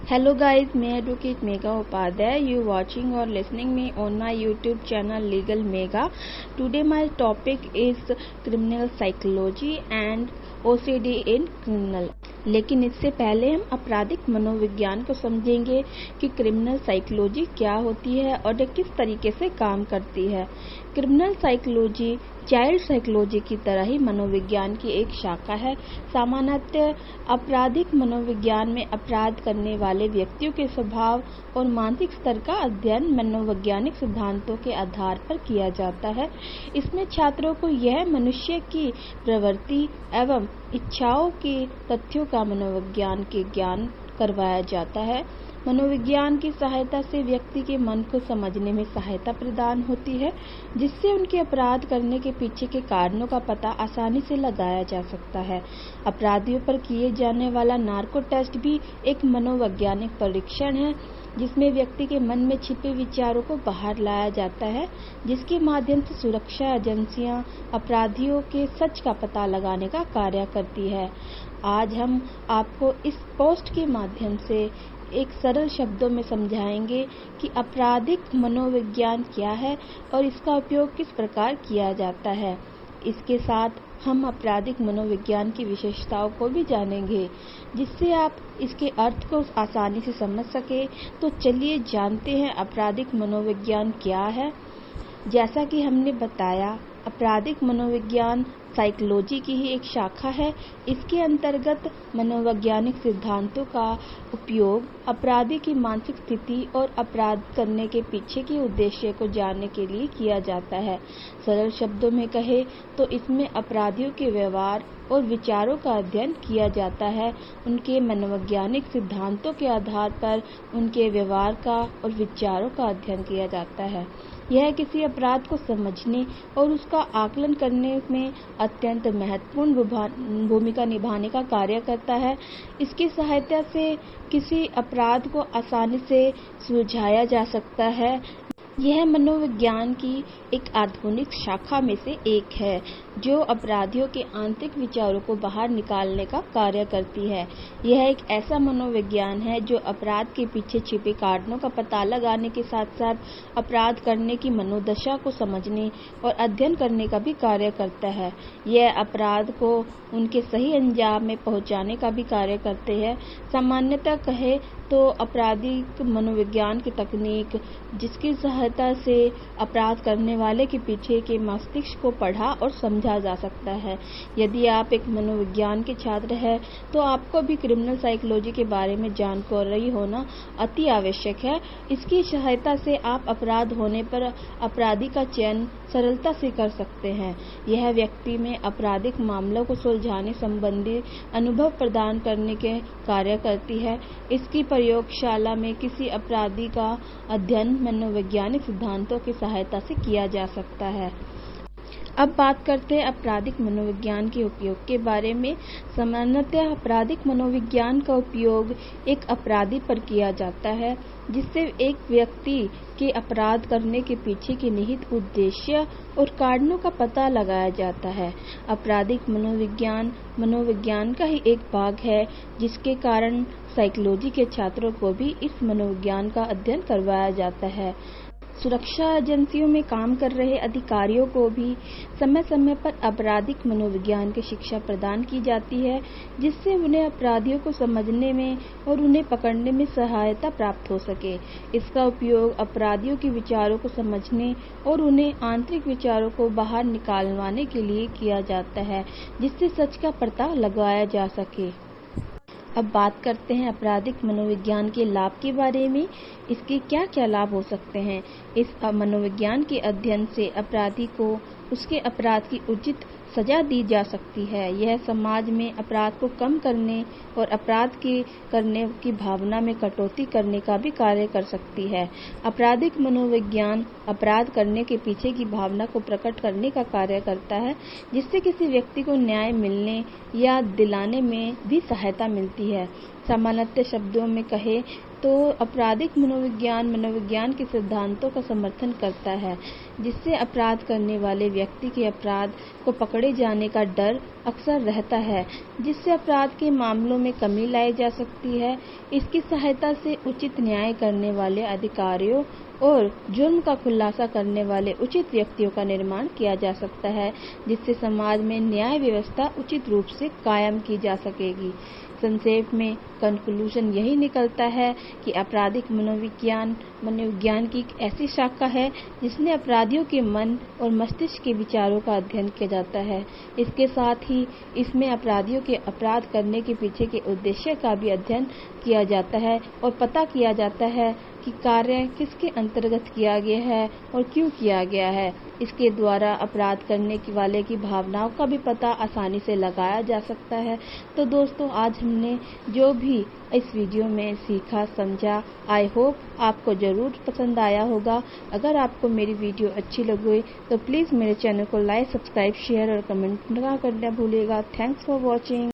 Hello guys, मैं advocate Megha Upadhyay. You watching or listening me on my YouTube channel Legal Mega. Today my topic is criminal psychology and OCD in criminal. लेकिन इससे पहले हम आपराधिक मनोविज्ञान को समझेंगे कि क्रिमिनल साइकोलॉजी क्या होती है और ये किस तरीके से काम करती है. क्रिमिनल साइकोलॉजी चाइल्ड साइकोलॉजी की तरह ही मनोविज्ञान की एक शाखा है. सामान्यतः आपराधिक मनोविज्ञान में अपराध करने वाले व्यक्तियों के स्वभाव और मानसिक स्तर का अध्ययन मनोवैज्ञानिक सिद्धांतों के आधार पर किया जाता है. इसमें छात्रों को यह मनुष्य की प्रवृत्ति एवं इच्छाओं के तथ्यों का मनोविज्ञान के ज्ञान करवाया जाता है. मनोविज्ञान की सहायता से व्यक्ति के मन को समझने में सहायता प्रदान होती है, जिससे उनके अपराध करने के पीछे के कारणों का पता आसानी से लगाया जा सकता है. अपराधियों पर किए जाने वाला नार्को टेस्ट भी एक मनोवैज्ञानिक परीक्षण है, जिसमें व्यक्ति के मन में छिपे विचारों को बाहर लाया जाता है, जिसके माध्यम से सुरक्षा एजेंसियां अपराधियों के सच का पता लगाने का कार्य करती है. आज हम आपको इस पोस्ट के माध्यम से एक सरल शब्दों में समझाएंगे कि आपराधिक मनोविज्ञान क्या है और इसका उपयोग किस प्रकार किया जाता है. इसके साथ हम आपराधिक मनोविज्ञान की विशेषताओं को भी जानेंगे, जिससे आप इसके अर्थ को आसानी से समझ सके. तो चलिए जानते हैं आपराधिक मनोविज्ञान क्या है. जैसा कि हमने बताया, आपराधिक मनोविज्ञान साइकोलॉजी की ही एक शाखा है. इसके अंतर्गत मनोवैज्ञानिक सिद्धांतों का उपयोग अपराधी की मानसिक स्थिति और अपराध करने के पीछे के उद्देश्य को जानने के लिए किया जाता है. सरल शब्दों में कहे तो इसमें अपराधियों के व्यवहार और विचारों का अध्ययन किया जाता है. उनके मनोवैज्ञानिक सिद्धांतों के आधार पर उनके व्यवहार का और विचारों का अध्ययन किया जाता है. यह किसी अपराध को समझने और उसका आकलन करने में अत्यंत महत्वपूर्ण भूमिका निभाने का कार्य करता है. इसकी सहायता से किसी अपराध को आसानी से सुलझाया जा सकता है. यह मनोविज्ञान की एक आधुनिक शाखा में से एक है, जो अपराधियों के आंतरिक विचारों को बाहर निकालने का कार्य करती है. यह एक ऐसा मनोविज्ञान है जो अपराध के पीछे छिपे कारणों का पता लगाने के साथ साथ अपराध करने की मनोदशा को समझने और अध्ययन करने का भी कार्य करता है. यह अपराध को उनके सही अंजाम में पहुंचाने का भी कार्य करते हैं. सामान्यतः कहे तो आपराधिक मनोविज्ञान की तकनीक, जिसकी सहायता से अपराध करने वाले के पीछे के मस्तिष्क को पढ़ा और समझा जा सकता है. यदि आप एक मनोविज्ञान के छात्र हैं तो आपको भी क्रिमिनल साइकोलॉजी के बारे में जानकारी होना अति आवश्यक है. इसकी सहायता से आप अपराध होने पर अपराधी का चयन सरलता से कर सकते हैं. यह व्यक्ति में आपराधिक मामलों को सुलझाने संबंधी अनुभव प्रदान करने के कार्य करती है. इसकी प्रयोगशाला में किसी अपराधी का अध्ययन मनोवैज्ञानिक सिद्धांतों की सहायता से किया जा सकता है. अब बात करते हैं आपराधिक मनोविज्ञान के उपयोग के बारे में. सामान्यतः आपराधिक मनोविज्ञान का उपयोग एक अपराधी पर किया जाता है, जिससे एक व्यक्ति के अपराध करने के पीछे के निहित उद्देश्य और कारणों का पता लगाया जाता है. आपराधिक मनोविज्ञान मनोविज्ञान का ही एक भाग है, जिसके कारण साइकोलॉजी के छात्रों को भी इस मनोविज्ञान का अध्ययन करवाया जाता है. सुरक्षा एजेंसियों में काम कर रहे अधिकारियों को भी समय समय पर आपराधिक मनोविज्ञान की शिक्षा प्रदान की जाती है, जिससे उन्हें अपराधियों को समझने में और उन्हें पकड़ने में सहायता प्राप्त हो सके. इसका उपयोग अपराधियों के विचारों को समझने और उन्हें आंतरिक विचारों को बाहर निकालवाने के लिए किया जाता है, जिससे सच का पता लगाया जा सके. अब बात करते हैं आपराधिक मनोविज्ञान के लाभ के बारे में. इसके क्या क्या लाभ हो सकते हैं. इस मनोविज्ञान के अध्ययन से अपराधी को उसके अपराध की उचित सजा दी जा सकती है. यह समाज में अपराध को कम करने और अपराध के करने की भावना में कटौती करने का भी कार्य कर सकती है. आपराधिक मनोविज्ञान अपराध करने के पीछे की भावना को प्रकट करने का कार्य करता है, जिससे किसी व्यक्ति को न्याय मिलने या दिलाने में भी सहायता मिलती है. सामान्य शब्दों में कहे तो आपराधिक मनोविज्ञान मनोविज्ञान के सिद्धांतों का समर्थन करता है, जिससे अपराध करने वाले व्यक्ति के अपराध को पकड़ने पकड़े जाने का डर अक्सर रहता है, जिससे अपराध के मामलों में कमी लाई जा सकती है। इसकी सहायता से उचित न्याय करने वाले अधिकारियों और जुर्म का खुलासा करने वाले उचित व्यक्तियों का निर्माण किया जा सकता है, जिससे समाज में न्याय व्यवस्था उचित रूप से कायम की जा सकेगी। संक्षेप में कंक्लूजन यही निकलता है कि आपराधिक मनोविज्ञान की एक ऐसी शाखा है जिसमें अपराधियों के मन और मस्तिष्क के विचारों का अध्ययन किया जाता है। इसके साथ ही इसमें अपराधियों के अपराध करने के पीछे के उद्देश्य का भी अध्ययन किया जाता है और पता किया जाता है कि कार्य किसके अंतर्गत किया गया है और क्यों किया गया है। इसके द्वारा अपराध करने वाले की भावनाओं का भी पता आसानी से लगाया जा सकता है। तो दोस्तों, आज हमने जो भी इस वीडियो में सीखा समझा, आई होप आपको ज़रूर पसंद आया होगा। अगर आपको मेरी वीडियो अच्छी लगी तो प्लीज़ मेरे चैनल को लाइक, सब्सक्राइब, शेयर और कमेंट ना करना भूलिएगा। Thanks for watching.